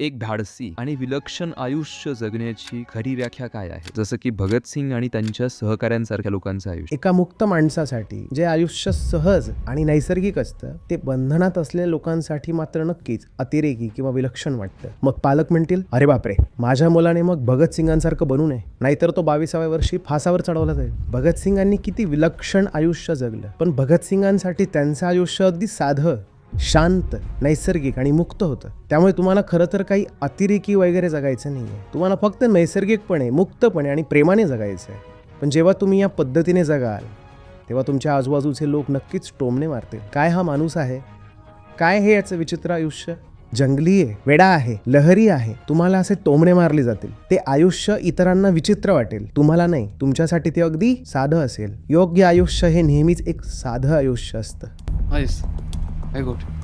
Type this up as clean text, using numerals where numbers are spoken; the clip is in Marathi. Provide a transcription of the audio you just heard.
एक धाडसी आणि विलक्षण आयुष्य जगण्याची खरी व्याख्या काय आहे? जसं की भगतसिंग आणि त्यांच्या सहकाऱ्यांसारख्या लोकांचं आयुष्य. एका मुक्त माणसासाठी जे आयुष्य सहज आणि नैसर्गिक असतं ते बंधनात असलेल्या लोकांसाठी मात्र नक्कीच अतिरेकी किंवा विलक्षण वाटतं. मग पालक म्हणतील, अरे बापरे, माझ्या मुलाने मग भगतसिंगांसारखं बनू नये, नाहीतर तो 22व्या वर्षी फासावर चढवला जाईल. भगतसिंगांनी किती विलक्षण आयुष्य जगलं, पण भगतसिंगांसाठी त्यांचं आयुष्य अगदी साधं, शांत, नैसर्गिक आणि मुक्त होतं. त्यामुळे तुम्हाला खरं तर काही अतिरेकी वगैरे जगायचं नाहीये. तुम्हाला फक्त नैसर्गिकपणे, मुक्तपणे आणि प्रेमाने जगायचं आहे. पण जेव्हा तुम्ही या पद्धतीने जगाल तेव्हा तुमच्या आजूबाजूचे लोक नक्कीच टोमणे मारतील. काय हा माणूस आहे? काय हे याचं विचित्र आयुष्य? जंगली आहे, वेडा आहे, लहरी आहे. तुम्हाला असे टोमणे मारले जातील. ते आयुष्य इतरांना विचित्र वाटेल, तुम्हाला नाही. तुमच्यासाठी ते अगदी साधं असेल. योग्य आयुष्य हे नेहमीच एक साधं आयुष्य असतं. Nice. I got it.